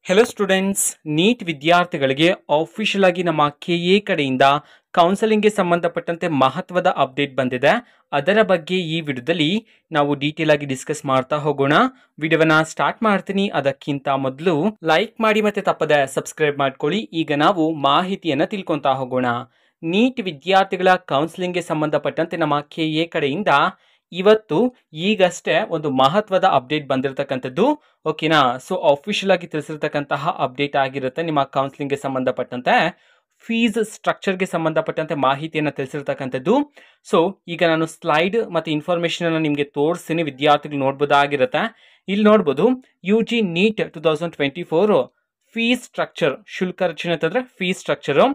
Hello students, neat ವಿದ್ಯಾರ್ಥಿಗಳಿಗೆ official ಆಗಿ ನಮ್ಮ ಕೆಎ ಕಡೆಯಿಂದ ಕೌನ್ಸೆಲಿಂಗ್ಗೆ ಸಂಬಂಧಪಟ್ಟಂತೆ ಮಹತ್ವದ ಅಪ್ಡೇಟ್ ಬಂದಿದೆ. ಅದರ ಬಗ್ಗೆ ಈ ವಿಡಿಯೋದಲ್ಲಿ ನಾವು ಡೀಟೇಲ್ ಆಗಿ ಡಿಸ್ಕಸ್ ಮಾಡ್ತಾ ಹೋಗೋಣ. ವಿಡಿಯೋವನ್ನ ಸ್ಟಾರ್ಟ್ ಮಾಡ್ತೀನಿ. ಅದಕ್ಕಿಂತ ಮೊದಲು ಲೈಕ್ ಮಾಡಿ ಮತ್ತೆ ತಪ್ಪದೆ ಸಬ್ಸ್ಕ್ರೈಬ್ ಮಾಡ್ಕೊಳ್ಳಿ. ಈಗ ನಾವು ಮಾಹಿತಿಯನ್ನ ತಿಳ್ಕೊಂತಾ ಹೋಗೋಣ. ನೀಟ್ ವಿದ್ಯಾರ್ಥಿಗಳ ಕೌನ್ಸೆಲಿಂಗ್ಗೆ ಸಂಬಂಧಪಟ್ಟಂತೆ ನಮ್ಮ ಕೆಎ ಕಡೆಯಿಂದ ಇವತ್ತು ಈಗಷ್ಟೇ ಒಂದು ಮಹತ್ವದ ಅಪ್ಡೇಟ್ ಬಂದಿರತಕ್ಕಂಥದ್ದು. ಓಕೆನಾ? ಸೊ ಆಫಿಷಿಯಲ್ ಆಗಿ ತಿಳಿಸಿರ್ತಕ್ಕಂತಹ ಅಪ್ಡೇಟ್ ಆಗಿರುತ್ತೆ. ನಿಮ್ಮ ಕೌನ್ಸಿಲಿಂಗ್ಗೆ ಸಂಬಂಧಪಟ್ಟಂತೆ ಫೀಸ್ ಸ್ಟ್ರಕ್ಚರ್ಗೆ ಸಂಬಂಧಪಟ್ಟಂತೆ ಮಾಹಿತಿಯನ್ನು ತಿಳಿಸಿರ್ತಕ್ಕಂಥದ್ದು. ಸೊ ಈಗ ನಾನು ಸ್ಲೈಡ್ ಮತ್ತು ಇನ್ಫಾರ್ಮೇಶನ್ ಅನ್ನು ನಿಮಗೆ ತೋರಿಸ್ತೀನಿ, ವಿದ್ಯಾರ್ಥಿಗಳು ನೋಡ್ಬೋದಾಗಿರುತ್ತೆ. ಇಲ್ಲಿ ನೋಡ್ಬೋದು UG ನೀಟ್ 2024 ಫೀಸ್ ಸ್ಟ್ರಕ್ಚರ್, ಶುಲ್ಕ ರಚನೆ ಅಂತಂದ್ರೆ fees structure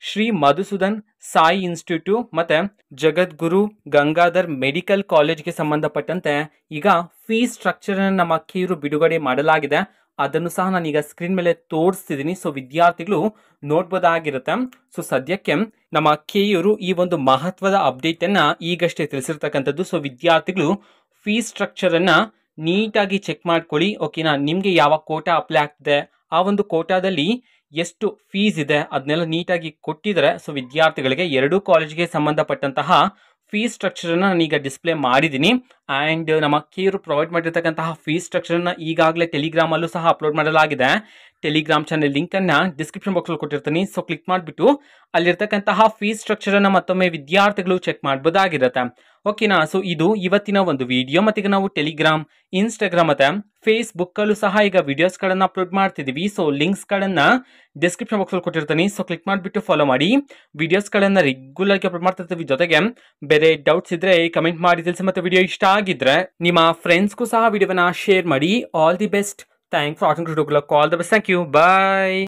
Shri Madhusudan Sai institute ಮತ್ತೆ ಜಗದ್ಗುರು ಗಂಗಾಧರ್ ಮೆಡಿಕಲ್ ಕಾಲೇಜ್ಗೆ ಸಂಬಂಧಪಟ್ಟಂತೆ ಈಗ ಫೀಸ್ ಸ್ಟ್ರಕ್ಚರ್ ನಮ್ಮ ಕೆಯು ಬಿಡುಗಡೆ ಮಾಡಲಾಗಿದೆ. ಅದನ್ನು ಸಹ ನಾನೀಗ ಸ್ಕ್ರೀನ್ ಮೇಲೆ ತೋರಿಸ್ತಿದ್ದೀನಿ. ಸೊ ವಿದ್ಯಾರ್ಥಿಗಳು ನೋಡ್ಬೋದಾಗಿರುತ್ತೆ. ಸೊ ಸದ್ಯಕ್ಕೆ ನಮ್ಮ ಕೆಯು ಈ ಒಂದು ಮಹತ್ವದ ಅಪ್ಡೇಟ್ ಅನ್ನ ಈಗಷ್ಟೇ ತಿಳಿಸಿರ್ತಕ್ಕಂಥದ್ದು. ಸೊ ವಿದ್ಯಾರ್ಥಿಗಳು ಫೀಸ್ ಸ್ಟ್ರಕ್ಚರ್ ಅನ್ನ ನೀಟಾಗಿ ಚೆಕ್ ಮಾಡ್ಕೊಳ್ಳಿ. ಓಕೆನಾ? ನಿಮ್ಗೆ ಯಾವ ಕೋಟಾ ಅಪ್ಲೈ ಆಗ್ತಿದೆ, ಆ ಒಂದು ಕೋಟಾದಲ್ಲಿ ಎಷ್ಟು ಫೀಸ್ ಇದೆ ಅದನ್ನೆಲ್ಲ ನೀಟಾಗಿ ಕೊಟ್ಟಿದ್ದಾರೆ. ಸೊ ವಿದ್ಯಾರ್ಥಿಗಳಿಗೆ ಎರಡೂ ಕಾಲೇಜ್ಗೆ ಸಂಬಂಧಪಟ್ಟಂತಹ ಫೀಸ್ ಸ್ಟ್ರಕ್ಚರ್ ಅನ್ನ ನಾನೀಗ ಡಿಸ್ಪ್ಲೇ ಮಾಡಿದ್ದೀನಿ. ಆ್ಯಂಡ್ ನಮ್ಮ ಕೆಯು ಪ್ರೊವೈಡ್ ಮಾಡಿರ್ತಕ್ಕಂತಹ ಫೀಸ್ ಸ್ಟ್ರಕ್ಚರ್ನ ಈಗಾಗಲೇ ಟೆಲಿಗ್ರಾಮ್ ಅಲ್ಲೂ ಸಹ ಅಪ್ಲೋಡ್ ಮಾಡಲಾಗಿದೆ. ಟೆಲಿಗ್ರಾಮ್ ಚಾನೆಲ್ ಲಿಂಕ್ ಅನ್ನ ಡಿಸ್ಕ್ರಿಪ್ಷನ್ ಬಾಕ್ಸ್ ಅಲ್ಲಿ ಕೊಟ್ಟಿರ್ತೀನಿ. ಸೊ ಕ್ಲಿಕ್ ಮಾಡಿಬಿಟ್ಟು ಅಲ್ಲಿರ್ತಕ್ಕಂತಹ ಫೀಸ್ ಸ್ಟ್ರಕ್ಚರ್ ಅನ್ನ ಮತ್ತೊಮ್ಮೆ ವಿದ್ಯಾರ್ಥಿಗಳು ಚೆಕ್ ಮಾಡಬಹುದಾಗಿರುತ್ತೆ. ಓಕೆನಾ? ಸೊ ಇದು ಇವತ್ತಿನ ಒಂದು ವಿಡಿಯೋ. ಮತ್ತೀಗ ನಾವು ಟೆಲಿಗ್ರಾಮ್, ಇನ್ಸ್ಟಾಗ್ರಾಮ್ ಮತ್ತೆ ಫೇಸ್ಬುಕ್ ಅಲ್ಲೂ ಸಹ ಈಗ ವಿಡಿಯೋಸ್ ಗಳನ್ನ ಅಪ್ಲೋಡ್ ಮಾಡ್ತಿದೀವಿ. ಸೊ ಲಿಂಕ್ಸ್ ಗಳನ್ನ ಡಿಸ್ಕ್ರಿಪ್ಷನ್ ಬಾಕ್ಸ್ ಅಲ್ಲಿ ಕೊಟ್ಟಿರ್ತೀನಿ. ಸೊ ಕ್ಲಿಕ್ ಮಾಡಿಬಿಟ್ಟು ಫಾಲೋ ಮಾಡಿ. ವಿಡಿಯೋಸ್ ಗಳನ್ನ ರೆಗ್ಯುಲರ್ ಆಗಿ ಅಪ್ಲೋಡ್ ಮಾಡ್ತಿರ್ತೀವಿ. ಜೊತೆಗೆ ಬೇರೆ ಡೌಟ್ಸ್ ಇದ್ರೆ ಕಮೆಂಟ್ ಮಾಡಿ ತಿಳಿಸಿ. ಮತ್ತೆ ವಿಡಿಯೋ ಇಷ್ಟ ಆಗಿದ್ರೆ ನಿಮ್ಮ ಫ್ರೆಂಡ್ಸ್ಗೂ ಸಹ ವಿಡಿಯೋವನ್ನ ಶೇರ್ ಮಾಡಿ. All the best. Thank for watching. All the best. Thank you. Bye.